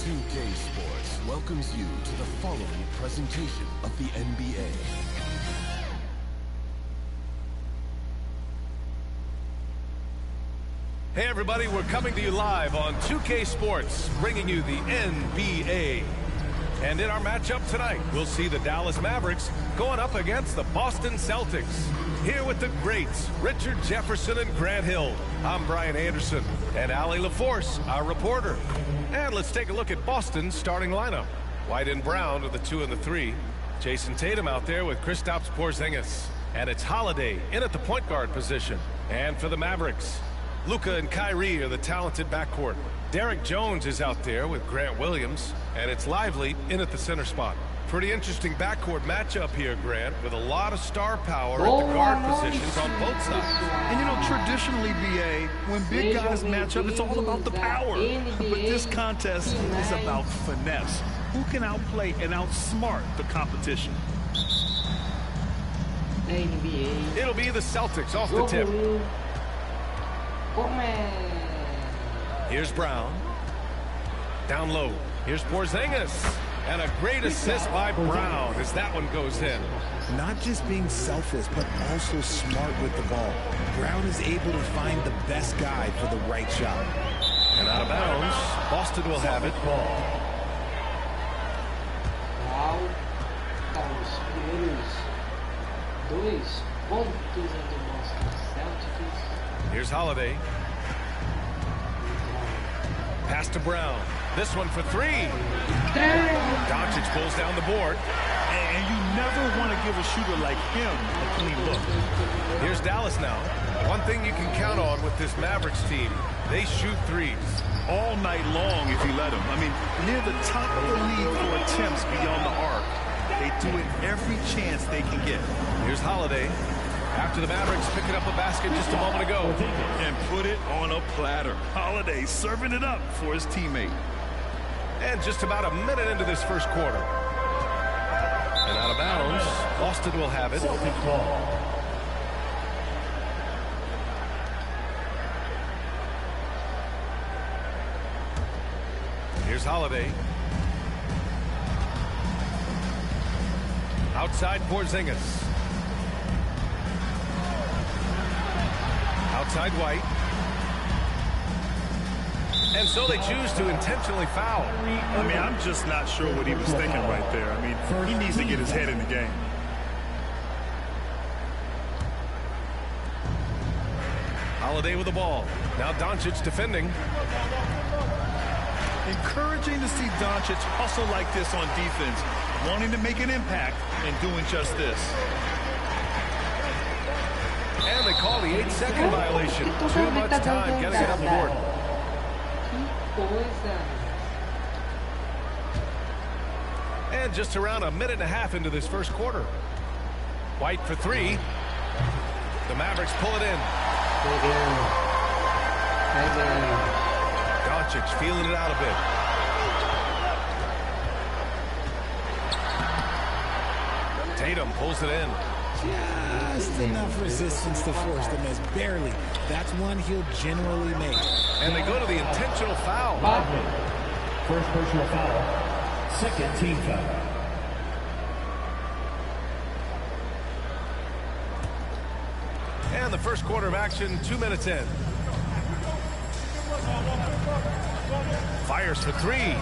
2K Sports welcomes you to the following presentation of the NBA. Hey everybody, we're coming to you live on 2K Sports, bringing you the NBA. And in our matchup tonight, we'll see the Dallas Mavericks going up against the Boston Celtics. Here with the greats, Richard Jefferson and Grant Hill. I'm Brian Anderson, and Allie LaForce, our reporter. And let's take a look at Boston's starting lineup. White and Brown are the 2 and the 3. Jason Tatum out there with Kristaps Porzingis. And it's Holiday in at the point guard position. And for the Mavericks, Luka and Kyrie are the talented backcourt. Derek Jones is out there with Grant Williams, and it's Lively in at the center spot. Pretty interesting backcourt matchup here, Grant, with a lot of star power at the guard positions on both sides. And you know, traditionally, BA, when big guys match up, it's all about the power. But this contest is about finesse. Who can outplay and outsmart the competition? It'll be the Celtics off the tip. Here's Brown. Down low. Here's Porzingis. And a great assist by Brown as that one goes in. Not just being selfish, but also smart with the ball. Brown is able to find the best guy for the right shot. And out of bounds, Boston will have it. Here's Holiday. Pass to Brown. This one for 3. Doncic pulls down the board. And you never want to give a shooter like him a clean look. Here's Dallas now. One thing you can count on with this Mavericks team, they shoot threes. All night long if you let them. I mean, near the top of the league for attempts beyond the arc. They do it every chance they can get. Here's Holiday. After the Mavericks picking up a basket just a moment ago. And put it on a platter. Holiday serving it up for his teammate. And just about a minute into this first quarter. And out of bounds, Boston will have it. Here's Holiday. Outside Porzingis. Outside White. And so they choose to intentionally foul. I mean, I'm just not sure what he was thinking right there. I mean, he needs to get his head in the game. Holiday with the ball. Now Doncic defending. Encouraging to see Doncic hustle like this on defense, wanting to make an impact and doing just this. And they call the 8-second violation. Too much time getting it on the board. And just around a minute and a half into this first quarter. White for 3. The Mavericks pull it in. Doncic feeling it out a bit. Tatum pulls it in. Just enough resistance to force the miss. Barely. That's one he'll generally make. And they go to the intentional foul. First personal foul. Second team foul. And the first quarter of action, 2 minutes in. Fires for 3.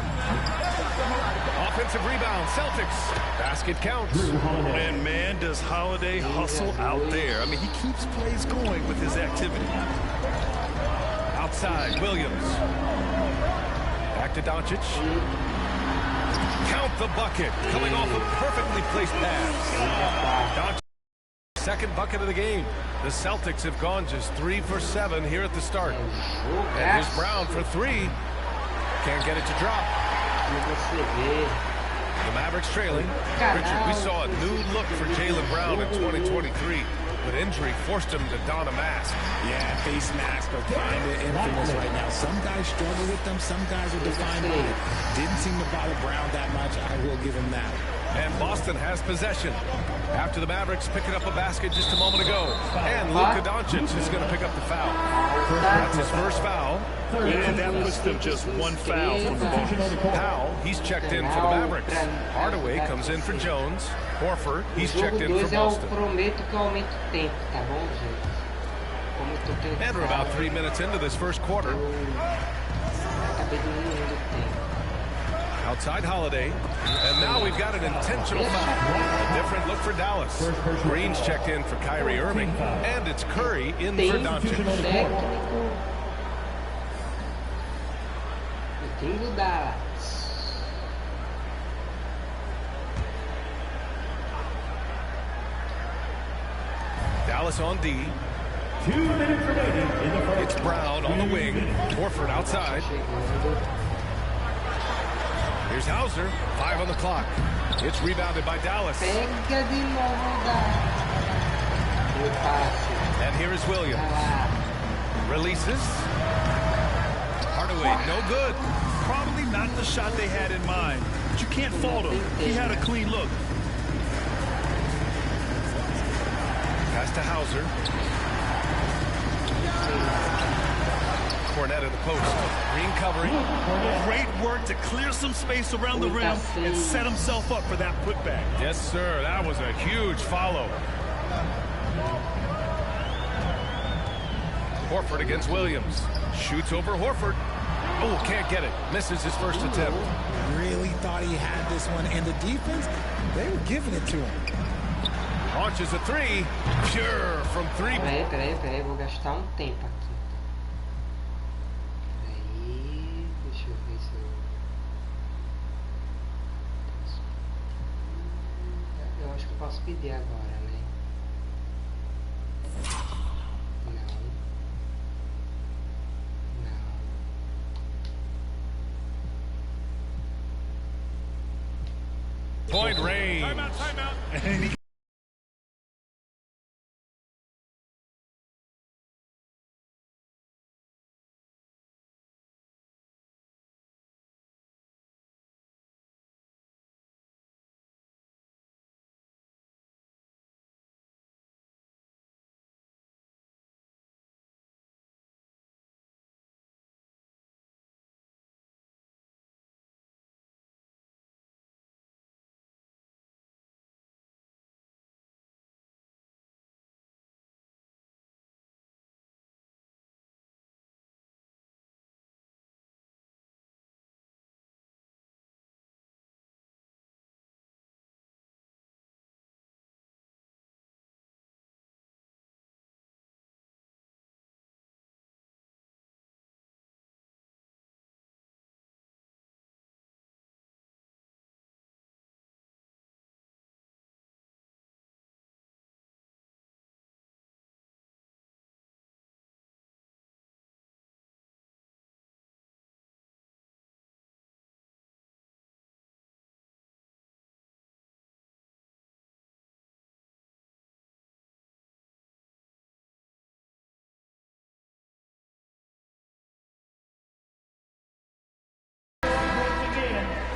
Offensive rebound, Celtics. Basket counts. And man, does Holiday hustle out there. I mean, he keeps plays going with his activity. Outside, Williams. Back to Doncic. Count the bucket. Coming off a perfectly placed pass. Doncic, second bucket of the game. The Celtics have gone just 3 for 7 here at the start. And here's Brown for 3. Can't get it to drop. The Mavericks trailing. Richard, we saw a new look for Jaylen Brown in 2023. But injury forced him to don a mask. Yeah, face masks are kind of infamous right now. Some guys struggle with them. Some guys are defined by it. Didn't seem to bother Brown that much. I will give him that. And Boston has possession. After the Mavericks picking up a basket just a moment ago. And Luka Doncic is going to pick up the foul. That's his first foul. And that puts them just one foul from the bonus. Powell, he's checked in for the Mavericks. Hardaway comes in for Jones. Horford, he's checked in for Boston. Prometo que eu aumento o tempo, tá bom, gente? Como eu tô tentando. And we're about 3 minutes into this first quarter. Acabei diminuindo o tempo. Outside Holiday. And now we've got an intentional foul. A different look for Dallas. Green's checked in for Kyrie Irving. And it's Curry in for Doncic. Técnico. O time do Dallas. Dallas on D. 2 minutes remaining in the first. It's Brown on the wing. Horford outside. Here's Hauser. 5 on the clock. It's rebounded by Dallas. Pega de novo o passe. And here is Williams. Releases. Hardaway, no good. Probably not the shot they had in mind, but you can't fault him. He had a clean look. Pass to Hauser. Cornette in the post. Green covering. Great work to clear some space around the rim and set himself up for that putback. Yes, sir. That was a huge follow. Horford against Williams. Shoots over Horford. Oh, can't get it. Misses his first attempt. Really thought he had this one, and the defense, they were giving it to him. Launches a three. Pure from three. Peraí, vou gastar tempo aqui. Peraí, deixa eu ver se eu acho que eu posso pedir agora, né? Point range. Timeout.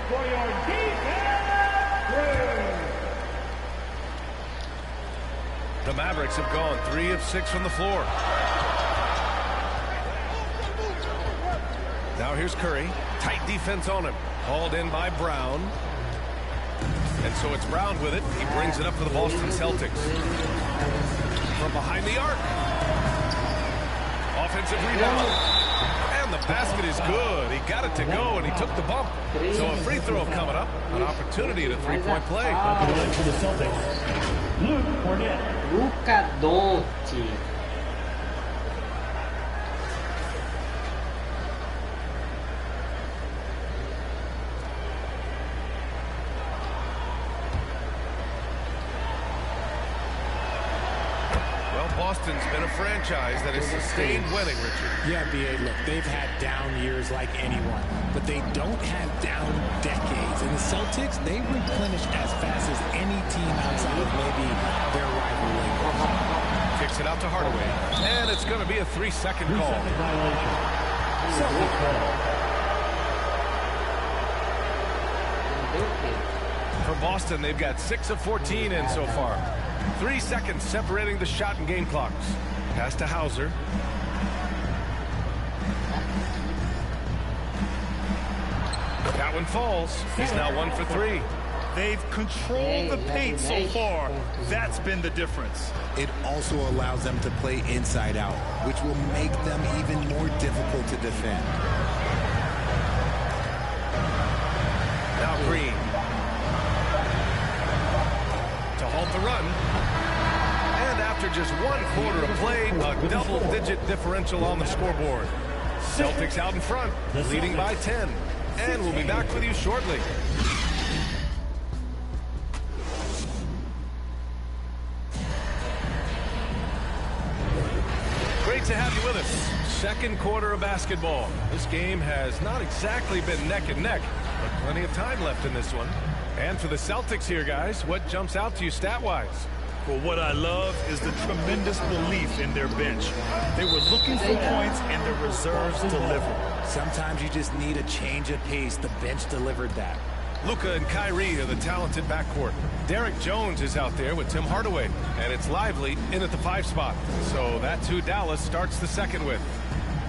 For your defense, The Mavericks have gone 3 of 6 from the floor. Now here's Curry. Tight defense on him. Hauled in by Brown. And so it's Brown with it. He brings it up for the Boston Celtics. From behind the arc. Offensive rebound. And the basket is good. He got it to go, and he took the bump. So a free throw coming up. An opportunity at a three-point play. for the Celtics, Luke Cornette. Luka Doncic. Boston's been a franchise that has sustained winning, Richard. Yeah, B.A., look, they've had down years like anyone, but they don't have down decades. And the Celtics, they replenish as fast as any team outside of maybe their rival Lakers. Kicks it out to Hardaway. And it's going to be a 3-second call. 3-second violation. Celtics ball. For Boston, they've got 6 of 14 in so far. 3 seconds separating the shot and game clocks. Pass to Hauser. That one falls. He's now 1 for 3. They've controlled the paint so far. That's been the difference. It also allows them to play inside out, which will make them even more difficult to defend. Now Green. To halt the run. And after just 1 quarter of play, a double-digit differential on the scoreboard. Celtics out in front, leading by 10. And we'll be back with you shortly. Great to have you with us. Second quarter of basketball. This game has not exactly been neck and neck, but plenty of time left in this one. And for the Celtics here, guys, what jumps out to you stat-wise? Well, what I love is the tremendous belief in their bench. They were looking for points, and the reserves delivered. Sometimes you just need a change of pace. The bench delivered that. Luka and Kyrie are the talented backcourt. Derek Jones is out there with Tim Hardaway, and it's Lively in at the 5 spot. So that's who Dallas starts the second with.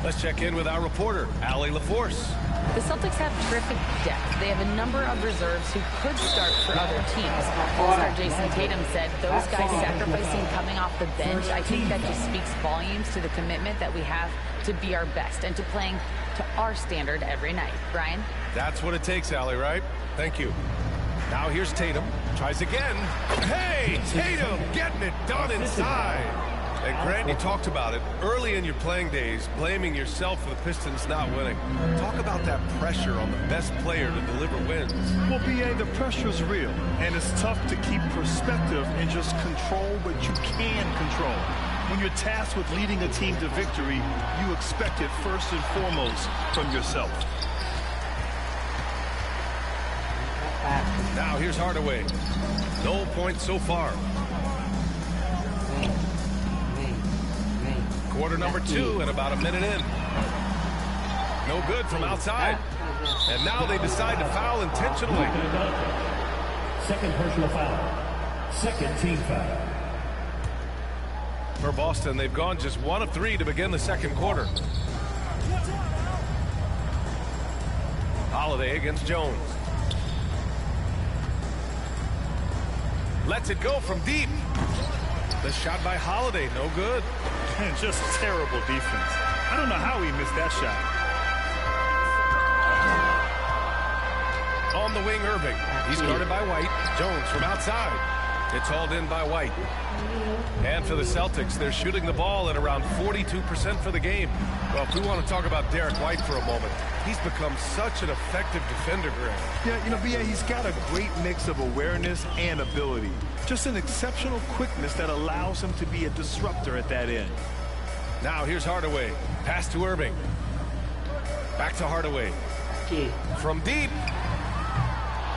Let's check in with our reporter, Allie LaForce. The Celtics have terrific depth. They have a number of reserves who could start for other teams. All-star Jason Tatum said those guys sacrificing coming off the bench, I think that just speaks volumes to the commitment that we have to be our best and to playing to our standard every night. Brian? That's what it takes, Allie, right? Thank you. Now here's Tatum. Tries again. Hey, Tatum getting it done inside. And Grant, you talked about it early in your playing days, blaming yourself for the Pistons not winning. Talk about that pressure on the best player to deliver wins. Well, B.A., the pressure's real, and it's tough to keep perspective and just control what you can control. When you're tasked with leading a team to victory, you expect it first and foremost from yourself. Now here's Hardaway. No points so far. Quarter number 2 and about a minute in. No good from outside. And now they decide to foul intentionally. Second personal foul. Second team foul. For Boston, they've gone just 1 of 3 to begin the second quarter. Holiday against Jones. Lets it go from deep. The shot by Holiday, no good. And just terrible defense. I don't know how he missed that shot. On the wing, Irving. He's guarded by White. Jones from outside. It's hauled in by White. And for the Celtics, they're shooting the ball at around 42% for the game. Well, if we want to talk about Derek White for a moment, he's become such an effective defender, Grant. Yeah, you know, B.A., he's got a great mix of awareness and ability. Just an exceptional quickness that allows him to be a disruptor at that end. Now here's Hardaway. Pass to Irving. Back to Hardaway. From deep.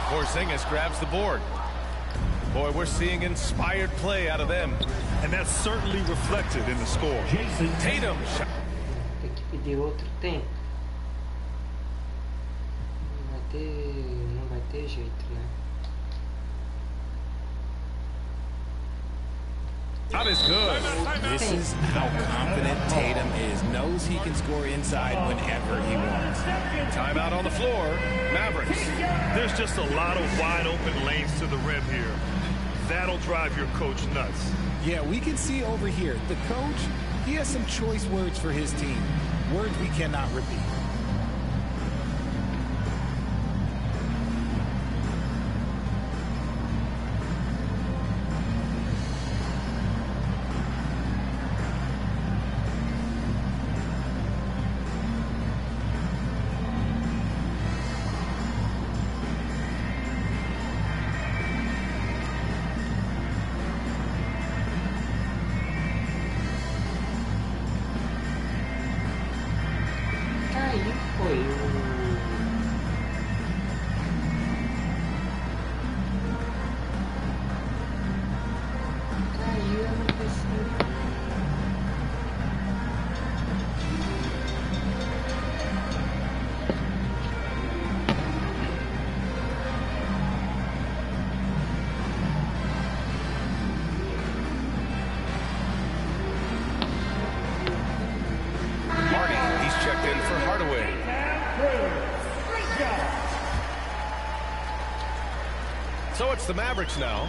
Porzingis grabs the board. Boy, we're seeing inspired play out of them. And that's certainly reflected in the score. Tatum. Tem que pedir outro tempo. Não vai ter jeito, né? That is good. This is how confident Tatum is. Knows he can score inside whenever he wants. Timeout on the floor. Mavericks. There's just a lot of wide open lanes to the rim here. That'll drive your coach nuts. Yeah, we can see over here. The coach, he has some choice words for his team. Words we cannot repeat. So it's the Mavericks now.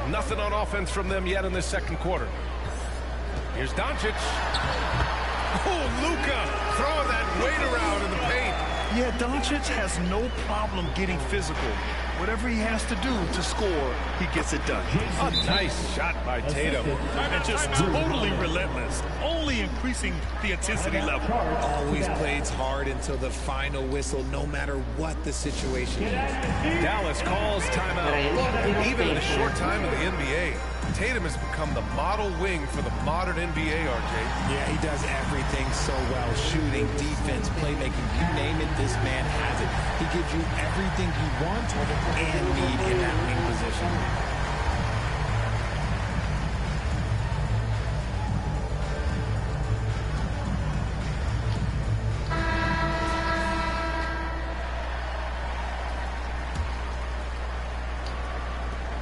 Nothing on offense from them yet in this second quarter. Here's Doncic. Oh, Luka throwing that weight around in the paint. Yeah, Doncic has no problem getting physical. Whatever he has to do to score, he gets it done. A nice shot by Tatum. And just totally relentless, only increasing the intensity level. Always plays hard until the final whistle, no matter what the situation is. Dallas calls timeout. Even in a short time in the NBA, Tatum has become the model wing for the modern NBA, RJ. Yeah, he does everything so well. Shooting, defense, playmaking, you name it, this man has it. He gives you everything you want and need in that wing position.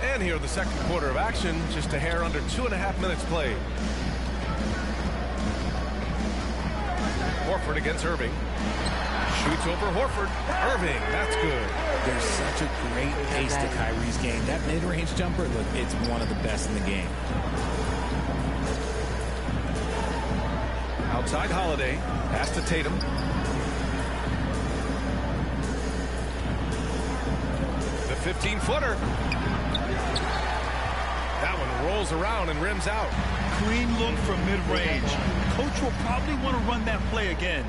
And here the second quarter of action, just a hair under 2.5 minutes played. Horford against Irving. Shoots over Horford. Irving, that's good. There's such a great pace to Kyrie's game. That mid-range jumper, look, it's one of the best in the game. Outside Holiday. Pass to Tatum. The 15-footer. That one rolls around and rims out. Clean look from mid-range. Coach will probably want to run that play again.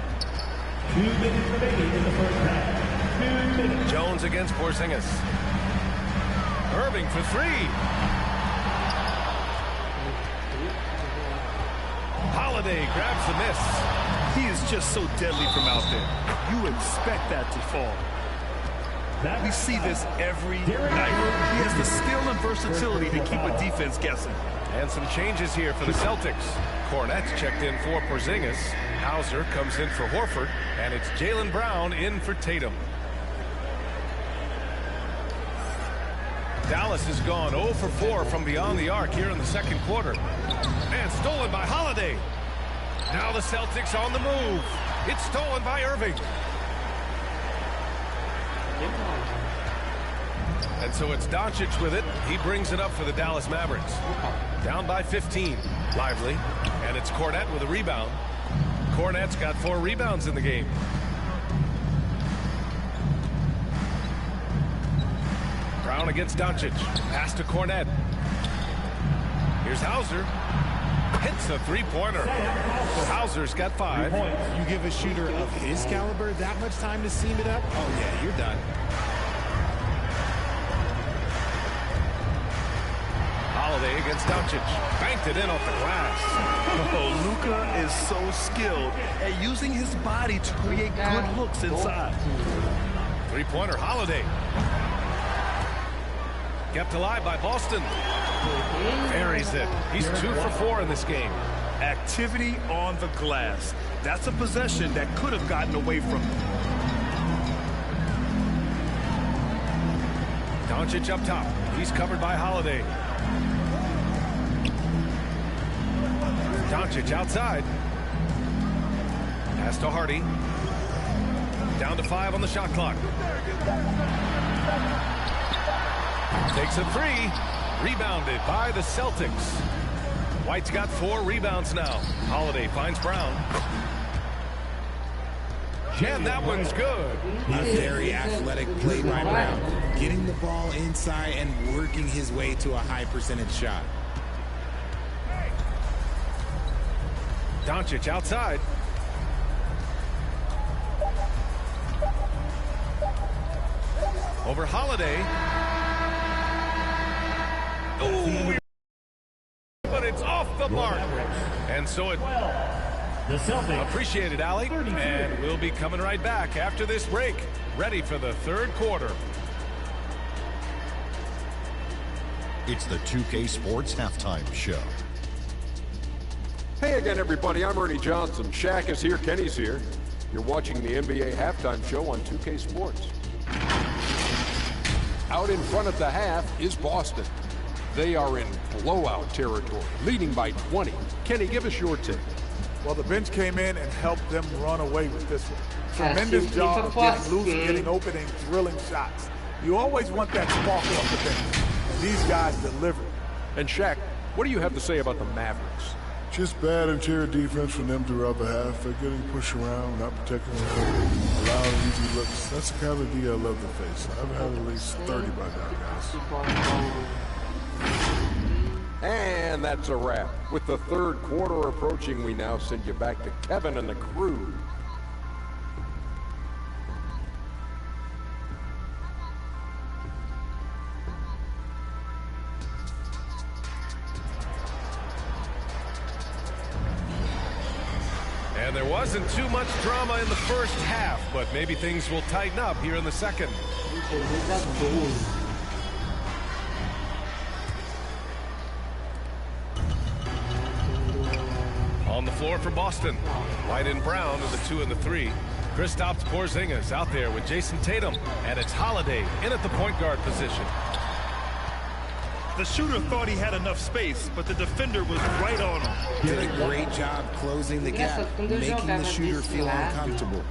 2 minutes remaining in the first half. 2 minutes. Jones against Porzingis. Irving for three. Holiday grabs the miss. He is just so deadly from out there. You expect that to fall. We see this every night. He has the skill and versatility to keep a defense guessing. And some changes here for the Celtics. Cornette's checked in for Porzingis. Hauser comes in for Horford. And it's Jaylen Brown in for Tatum. Dallas has gone 0 for 4 from beyond the arc here in the second quarter. And stolen by Holiday. Now the Celtics on the move. It's stolen by Irving. And so it's Doncic with it. He brings it up for the Dallas Mavericks. Down by 15. Lively. And it's Cornette with a rebound. Cornette's got 4 rebounds in the game. Brown against Doncic. Pass to Cornette. Here's Hauser. Hits a three-pointer. Hauser's got 5. You give a shooter of his caliber that much time to seam it up? Oh, yeah, you're done. Holiday against Doncic. Banked it in off the glass. Oh, Luka is so skilled at using his body to create good looks inside. Three-pointer, Holiday. Kept alive by Boston. Buries it. He's 2 for 4 in this game. Activity on the glass. That's a possession that could have gotten away from him. Doncic up top. He's covered by Holiday. Doncic outside. Pass to Hardy. Down to 5 on the shot clock. Takes a 3. Rebounded by the Celtics. White's got 4 rebounds now. Holiday finds Brown. And that one's good. A very athletic play by Brown. Getting the ball inside and working his way to a high percentage shot. Doncic outside. Over Holiday. Ooh, but it's off the mark. And so it appreciated, Allie. And we'll be coming right back after this break. Ready for the third quarter. It's the 2K Sports Halftime Show. Hey again, everybody. I'm Ernie Johnson. Shaq is here. Kenny's here. You're watching the NBA Halftime Show on 2K Sports. Out in front at the half is Boston. They are in blowout territory, leading by 20. Kenny, give us your take. Well, the bench came in and helped them run away with this one. Tremendous job of getting loose and getting open and drilling shots. You always want that spark off the bench. And these guys deliver. And Shaq, what do you have to say about the Mavericks? Just bad interior defense from them throughout the half. They're getting pushed around, not protecting the court, allowing easy looks. That's the kind of D I love to face. I've had at least 30 by now, guys. And that's a wrap. With the third quarter approaching, we now send you back to Kevin and the crew. And there wasn't too much drama in the first half, but maybe things will tighten up here in the second. On the floor for Boston. White and Brown are the 2 and the 3. Kristaps Porzingis out there with Jason Tatum. And it's Holiday in at the point guard position. The shooter thought he had enough space, but the defender was right on him. Did a great job closing the gap, making the shooter feel uncomfortable.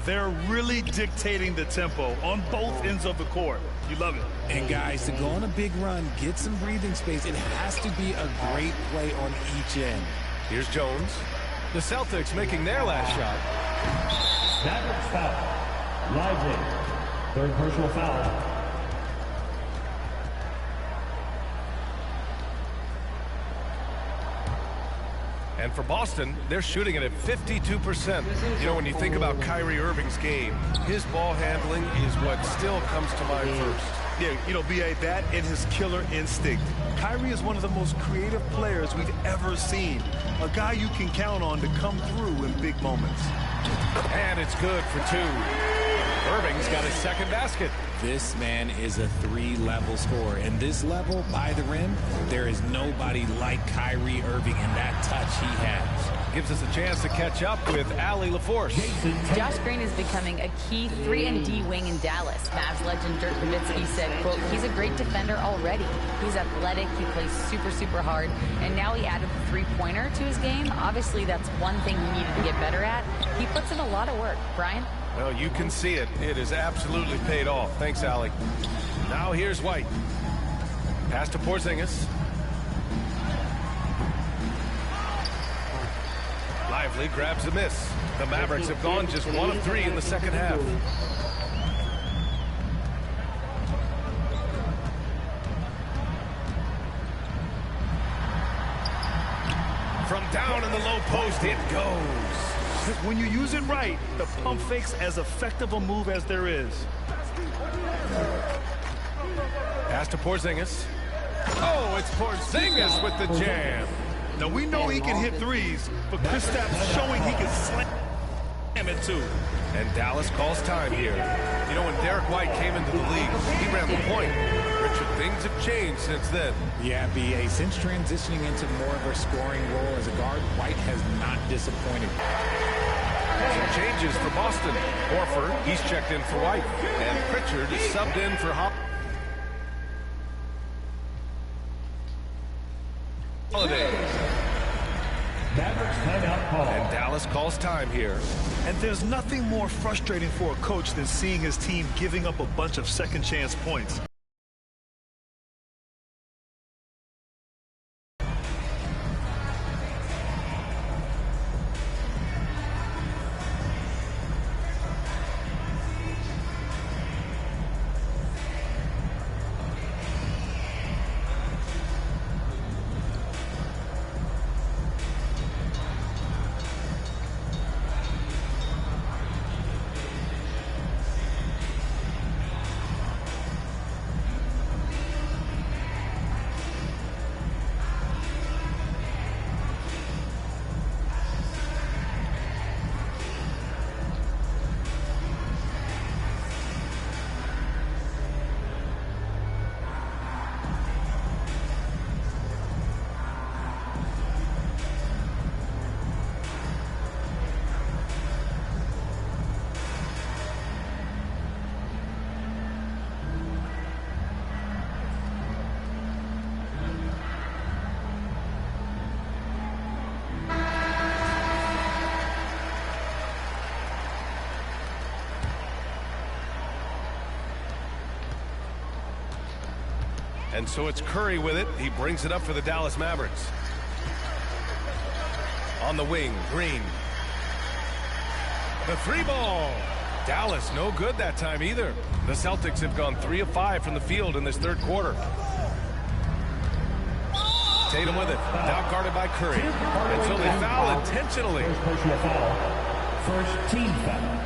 They're really dictating the tempo on both ends of the court. You love it. And guys, to go on a big run, get some breathing space, it has to be a great play on each end. Here's Jones. The Celtics making their last shot. Mavericks foul. Lively. Third personal foul. And for Boston, they're shooting it at 52%. You know, when you think about Kyrie Irving's game, his ball handling is what still comes to mind first. Yeah, you know, B.A., that and his killer instinct. Kyrie is one of the most creative players we've ever seen. A guy you can count on to come through in big moments. And it's good for 2. Irving's got his second basket. This man is a 3-level scorer. And this level, by the rim, there is nobody like Kyrie Irving in that touch he has. Gives us a chance to catch up with Allie LaForce. Josh Green is becoming a key 3-and-D wing in Dallas. Mavs legend Dirk Nowitzki said, quote, he's a great defender already. He's athletic, he plays super, super hard, and now he added the three-pointer to his game. Obviously, that's one thing he needed to get better at. He puts in a lot of work. Brian? Well, you can see it. It has absolutely paid off. Thanks, Allie. Now here's White. Pass to Porzingis. Lively grabs a miss. The Mavericks have gone just 1 of 3 in the second half. From down in the low post, it goes. When you use it right, the pump fake's as effective a move as there is. Pass to Porzingis. Oh, it's Porzingis with the jam. Now, we know he can hit threes, but Kristaps showing he can slam it too. And Dallas calls time here. You know, when Derek White came into the league, he ran the point. Richard, things have changed since then. Yeah, B.A., since transitioning into more of a scoring role as a guard, White has not disappointed. Some changes for Boston. Horford, he's checked in for White. And Pritchard is subbed in for Holiday. Mavericks timeout call. And Dallas calls time here. And there's nothing more frustrating for a coach than seeing his team giving up a bunch of second chance points. And so it's Curry with it. He brings it up for the Dallas Mavericks. On the wing, Green. The three ball. Dallas no good that time either. The Celtics have gone 3 of 5 from the field in this third quarter. Tatum with it. Now guarded by Curry. Until they foul intentionally. First personal foul. First team foul.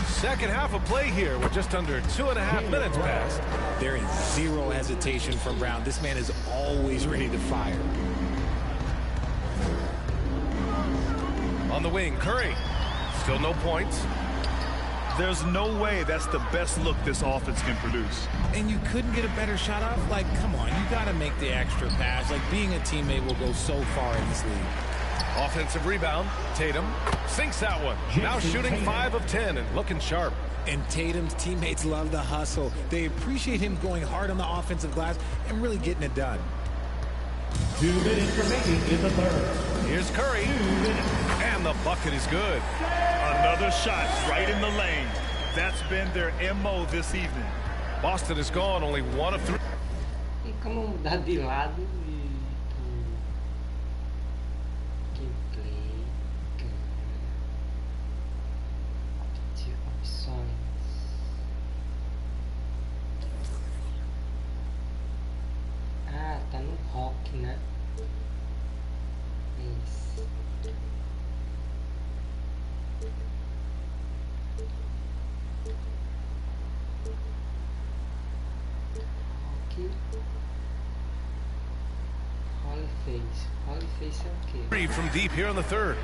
Second half of play here with just under 2.5 minutes passed. There is zero hesitation from Brown. This man is always ready to fire. On the wing, Curry. Still no points. There's no way that's the best look this offense can produce. And you couldn't get a better shot off? Like, come on, you got to make the extra pass. Like, being a teammate will go so far in this league. Offensive rebound. Tatum sinks that one. Now shooting 5 of 10 and looking sharp. And Tatum's teammates love the hustle. They appreciate him going hard on the offensive glass and really getting it done. 2 minutes remaining in the third. Here's Curry. And the bucket is good. Another shot right in the lane. That's been their MO this evening. Boston is gone only 1 of 3. E como mudar de lado e gameplay, de opções. Ah, tá no rock, né? Isso. Holy face é o quê? Three from deep here in the third.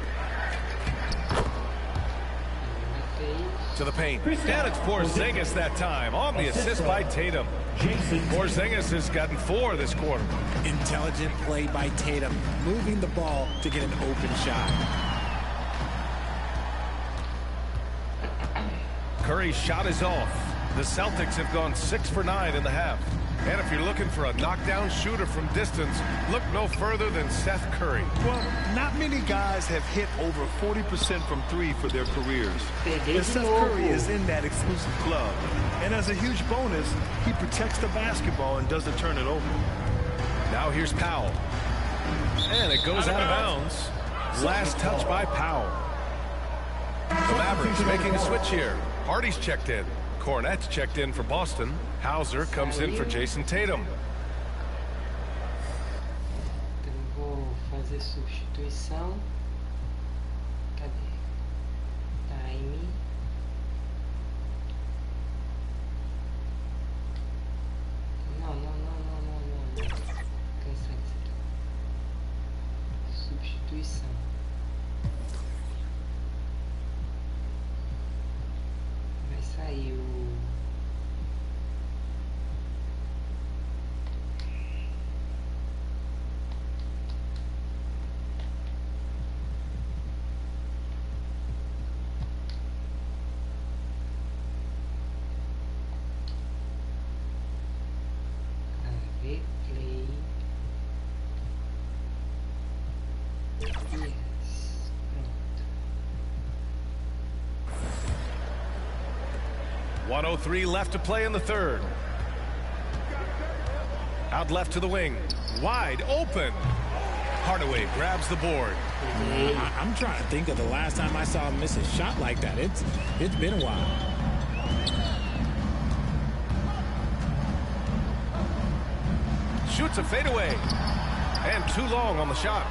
To the paint. And it's Porzingis that time on the assist by Tatum. Porzingis has gotten 4 this quarter. Intelligent play by Tatum, moving the ball to get an open shot. Curry's shot is off. The Celtics have gone 6 for 9 in the half. And if you're looking for a knockdown shooter from distance, look no further than Seth Curry. Well, not many guys have hit over 40% from 3 for their careers. And Seth Curry is in that exclusive club. And as a huge bonus, he protects the basketball and doesn't turn it over. Now here's Powell. And it goes out of bounds. Last touch by Powell. The Mavericks making a switch here. Hardy's checked in. Cornette's checked in for Boston. Hauser comes in for Jason Tatum. Então vou fazer substituição. Cadê? Time. Não. Cansei disso aqui. Substituição. Vai sair o... Replay. Yes. Pronto. 1:03 left to play in the third. Out left to the wing. Wide open. Hardaway grabs the board. I'm trying to think of the last time I saw him miss a shot like that. It's been a while. Shoots a fadeaway. And too long on the shot.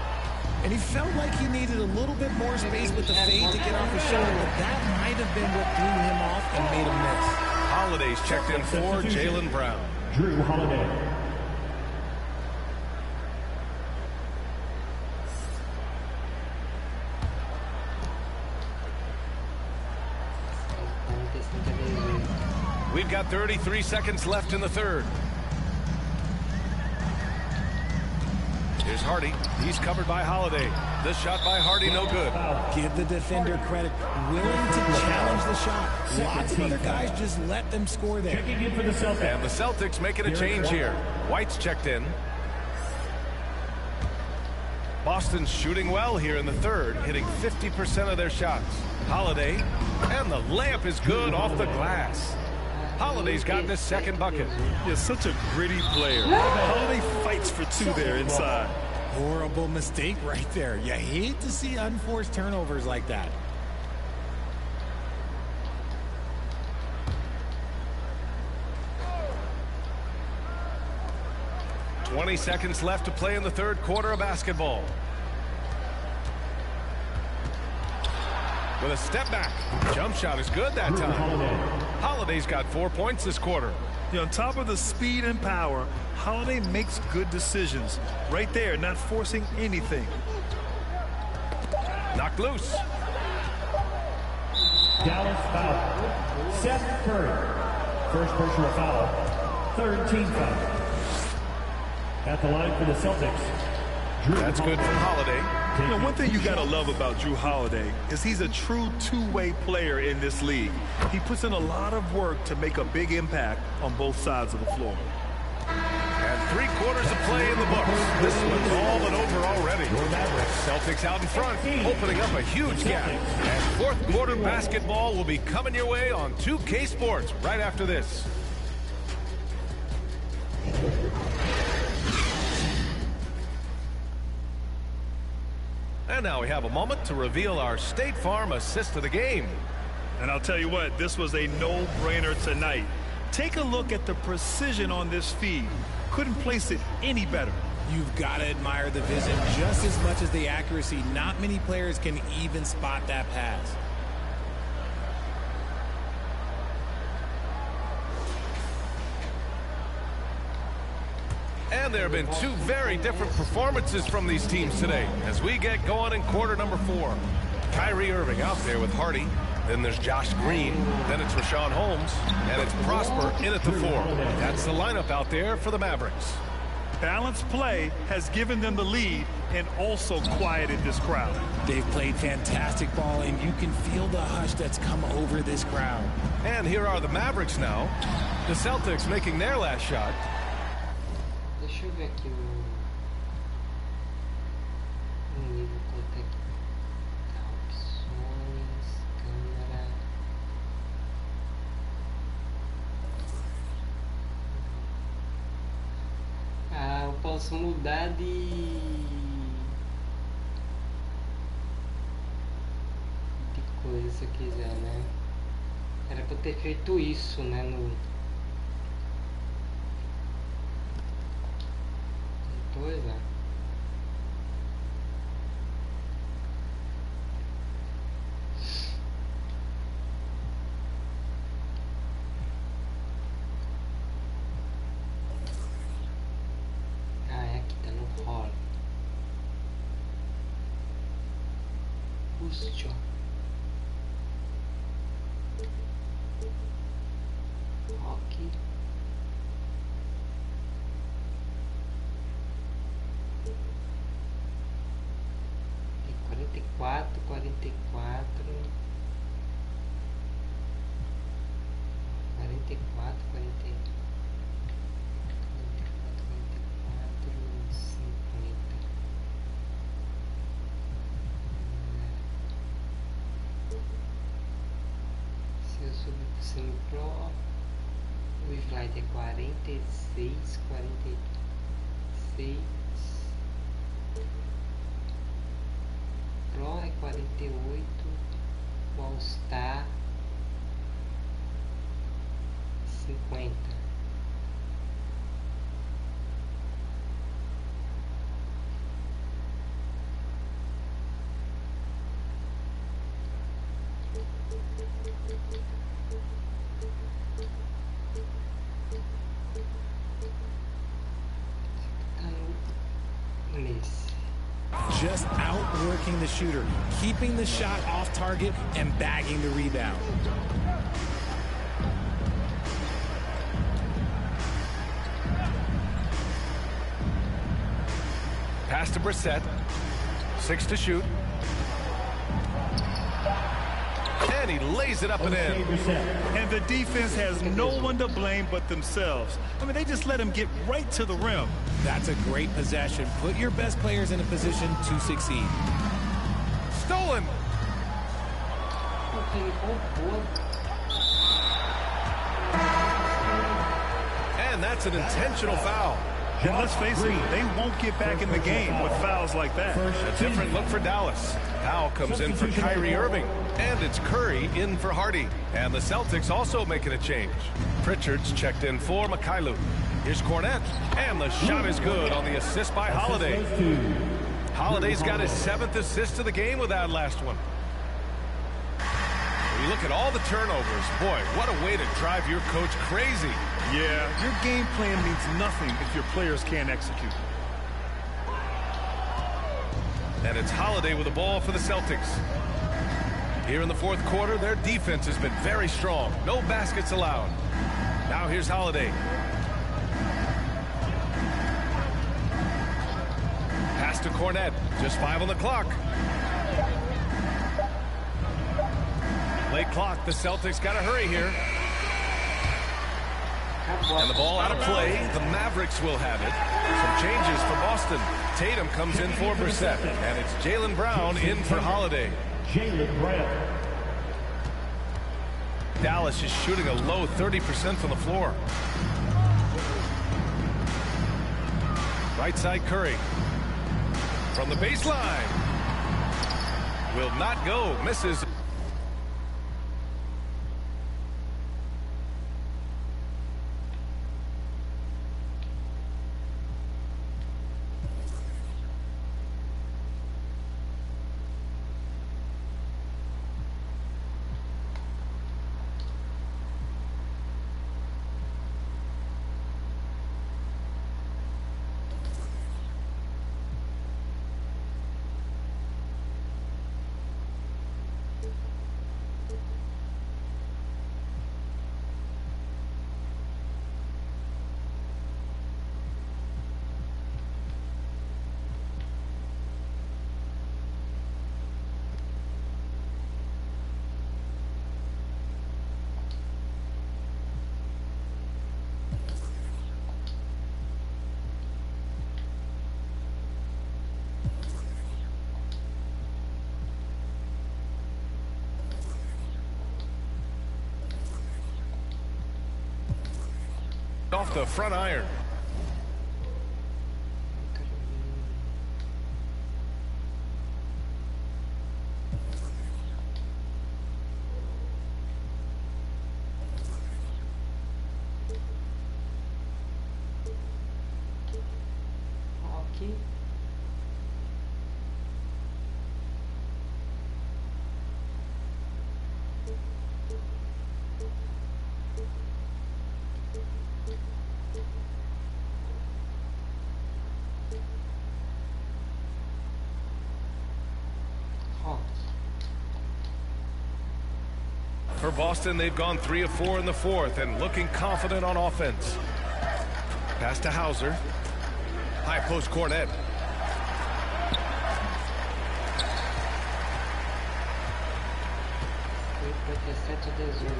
And he felt like he needed a little bit more space with the fade to get off a shot, but that might have been what threw him off and made him miss. Holiday's checked in for Jaylen Brown. Drew Holiday. We've got 33 seconds left in the third. Here's Hardy. He's covered by Holiday. The shot by Hardy, no good. Give the defender credit. Willing to challenge the shot. Lots of other guys just let them score there. Checking in for the Celtics. And the Celtics making a change here. White's checked in. Boston's shooting well here in the third, hitting 50% of their shots. Holiday, and the layup is good off the glass. Holiday's gotten his second bucket. He's such a gritty player. Holiday fights for two there inside. Horrible mistake right there. You hate to see unforced turnovers like that. "20 seconds left to play in the third quarter of basketball. With a step back. Jump shot is good that time. Holiday's got 4 points this quarter. On top of the speed and power, Holiday makes good decisions. Right there, not forcing anything. Knocked loose. Dallas foul. Seth Curry. First personal foul. Third team foul. At the line for the Celtics. That's good for Holiday. One thing you got to love about Jrue Holiday is he's a true two-way player in this league. He puts in a lot of work to make a big impact on both sides of the floor. And 3 quarters of play in the books. This one's all but over already. Celtics out in front, opening up a huge gap. And fourth quarter basketball will be coming your way on 2K Sports right after this. And now we have a moment to reveal our State Farm assist of the game. And I'll tell you what, this was a no-brainer tonight. Take a look at the precision on this feed. Couldn't place it any better. You've got to admire the vision just as much as the accuracy. Not many players can even spot that pass. And there have been 2 very different performances from these teams today as we get going in quarter number 4. Kyrie Irving out there with Hardy. Then there's Josh Green. Then it's Rashawn Holmes. And it's Prosper in at the 4. That's the lineup out there for the Mavericks. Balanced play has given them the lead and also quieted this crowd. They've played fantastic ball, and you can feel the hush that's come over this crowd. And here are the Mavericks now. The Celtics making their last shot. Deixa eu ver aqui o nível quanto é que tá. Opções, câmera. Ah, eu posso mudar de coisa se eu quiser, né? Era pra eu ter feito isso, né? Coisa. Ah, é aqui, tá no rolo. Puxa. Rock. Quatro, 44, 44, 50. Se eu subir pro semi-pro, o slide é 46, 46. Pro é 48, o All-Star 50. Just outworking the shooter, keeping the shot off target and bagging the rebound. Pass to Brissett. 6 to shoot. And And he lays it up and in. And the defense has no one to blame but themselves. I mean, they just let him get right to the rim. That's a great possession. Put your best players in a position to succeed. Stolen. And that's an intentional foul. And let's face it, they won't get back in the game with fouls like that. A different look for Dallas. Foul comes in for Kyrie Irving. And it's Curry in for Hardy. And the Celtics also making a change. Pritchard's checked in for Mikhailuk. Here's Cornet. And the shot is good on the assist by Holiday. Holiday's got his 7th assist of the game with that last one. When you look at all the turnovers, boy, what a way to drive your coach crazy. Yeah, your game plan means nothing if your players can't execute. And it's Holiday with the ball for the Celtics. Here in the 4th quarter, their defense has been very strong. No baskets allowed. Now here's Holiday. Pass to Cornet. Just 5 on the clock. Late clock. The Celtics got to hurry here. And the ball out of play. The Mavericks will have it. Some changes for Boston. Tatum comes in for Brissett. And it's Jaylen Brown in for Holiday. Dallas is shooting a low 30% from the floor. Right side Curry. From the baseline. Will not go. Misses. Off the front iron. Aqui. For Boston, they've gone 3 of 4 in the 4th and looking confident on offense. Pass to Hauser. High post Cornet.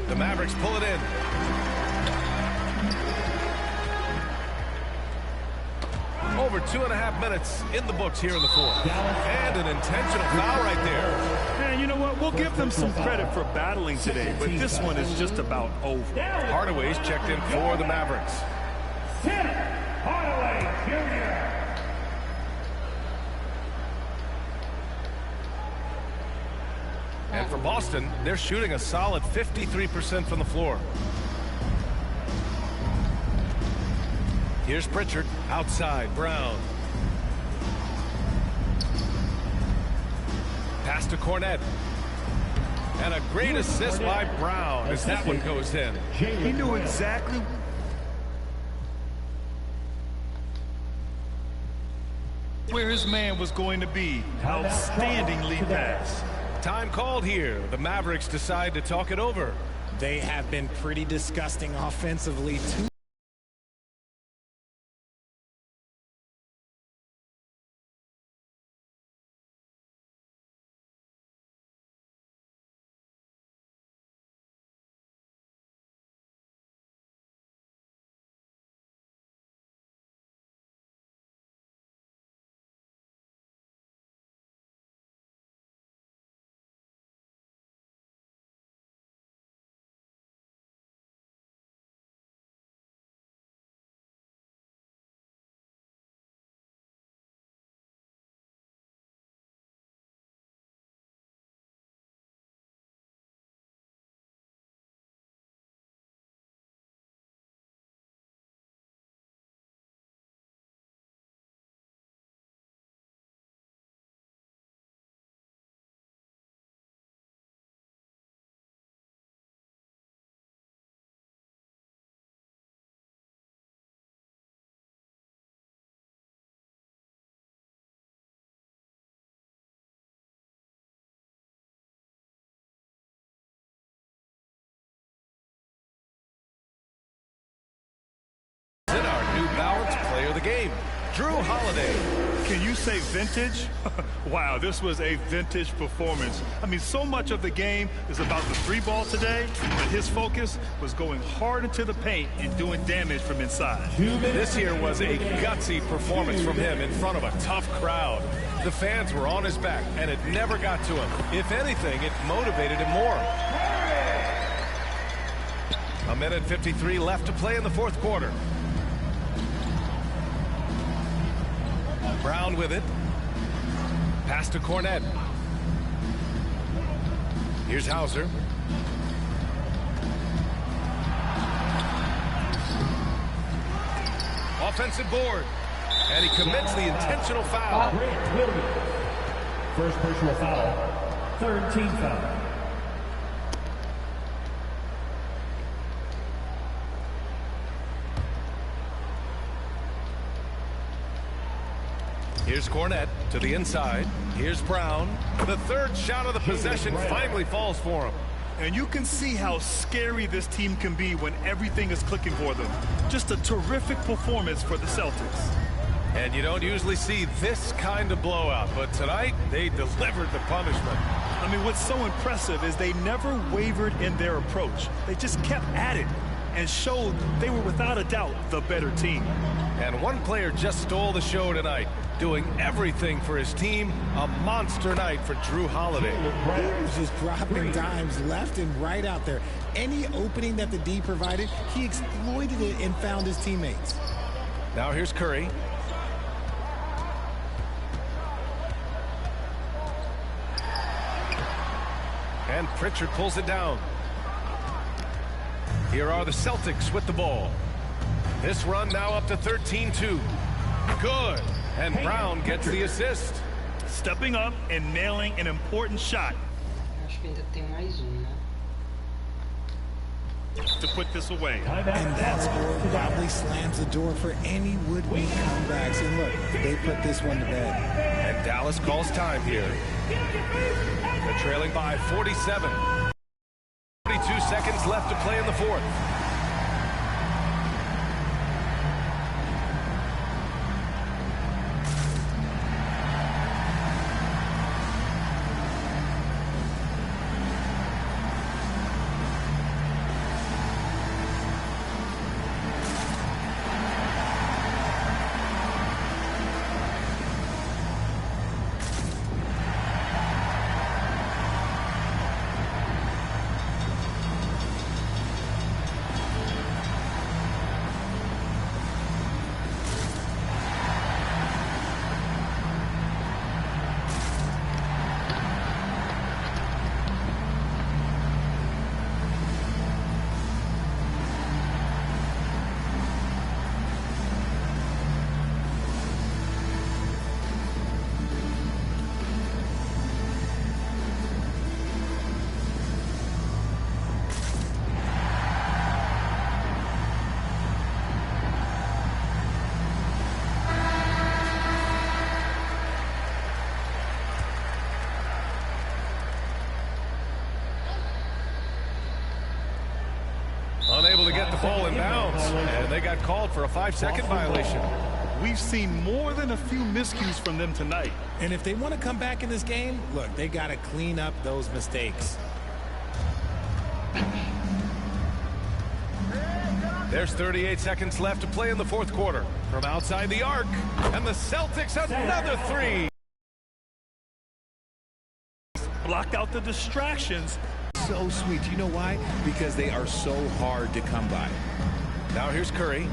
The Mavericks pull it in. Over 2.5 minutes in the books here in the 4th. And an intentional foul right there. Man, you know what? We'll give them some credit for battling today, but this one is just about over. Hardaway's checked in for the Mavericks. Hardaway Jr. And for Boston, they're shooting a solid 53% from the floor. Here's Pritchard. Outside, Brown. Pass to Cornet. And a great assist by Brown as that one goes in. He knew exactly where his man was going to be. Outstanding lead pass. Time called here. The Mavericks decide to talk it over. They have been pretty disgusting offensively, too. Drew Holiday. Can you say vintage? Wow, this was a vintage performance. I mean, so much of the game is about the three ball today, but his focus was going hard into the paint and doing damage from inside. This here was a gutsy performance from him in front of a tough crowd. The fans were on his back, and it never got to him. If anything, it motivated him more. A minute 53 left to play in the fourth quarter. Brown with it. Pass to Cornette. Here's Hauser. Offensive board. And he commits the intentional foul. First personal foul. Third team foul. Here's Cornette to the inside. Here's Brown. The third shot of the possession finally falls for him. And you can see how scary this team can be when everything is clicking for them. Just a terrific performance for the Celtics. And you don't usually see this kind of blowout, but tonight they delivered the punishment. I mean, what's so impressive is they never wavered in their approach. They just kept at it and showed they were without a doubt the better team. And one player just stole the show tonight, doing everything for his team. A monster night for Drew Holiday. He was just dropping dimes left and right out there. Any opening that the D provided, he exploited it and found his teammates. Now here's Curry. And Pritchard pulls it down. Here are the Celtics with the ball. This run now up to 13-2. Good. And Brown gets the assist. Stepping up and nailing an important shot. Acho que ainda tem mais né? To put this away. And that score probably slams the door for any would-be comebacks. And look, they put this one to bed. And Dallas calls time here. They're trailing by 47. 42 seconds left to play in the fourth. Unable to get the ball in bounds, and they got called for a 5-second violation. We've seen more than a few miscues from them tonight. And if they want to come back in this game, look, they got to clean up those mistakes. There's 38 seconds left to play in the fourth quarter. From outside the arc, and the Celtics another three. Blocked out the distractions. So sweet. You know why? Because they are so hard to come by. Now here's Curry.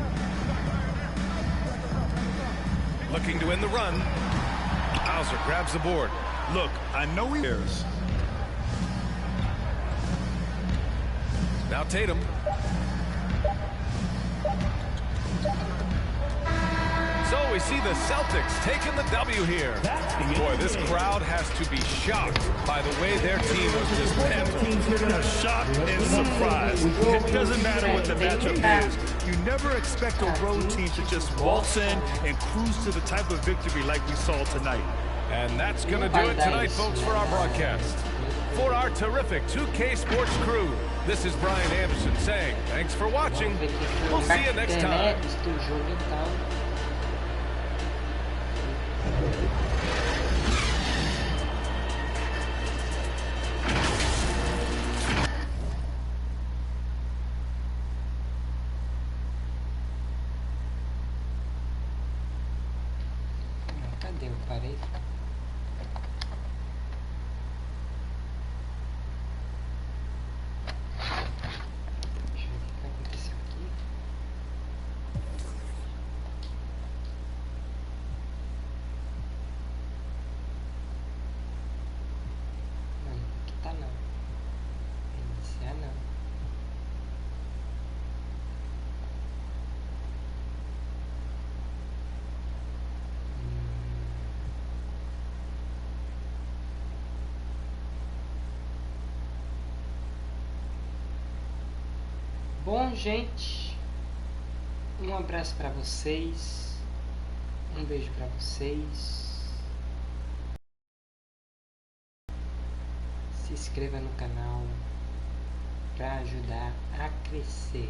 Looking to win the run. Hauser grabs the board. Look, I know he is. Now Tatum. So we see the Celtics taking the W here. Boy, this crowd has to be shocked by the way their team was just handled. Shocked and surprised. It doesn't matter what the matchup is. You never expect a road team to just waltz in and cruise to the type of victory like we saw tonight. And that's going to do it tonight, folks, for our broadcast. For our terrific 2K Sports crew, this is Brian Anderson saying thanks for watching. We'll see you next time. Cadê o 40? Deixa eu ver o que aconteceu aqui. Não, aqui tá não. Iniciar não. Bom, gente, um abraço para vocês, um beijo para vocês, se inscreva no canal para ajudar a crescer.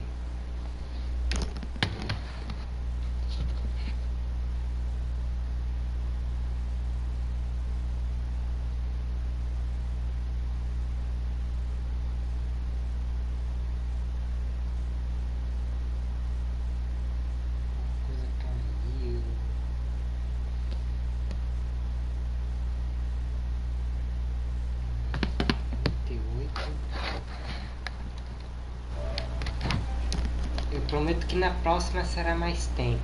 Eu prometo que na próxima será mais tempo.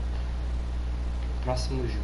Próximo jogo.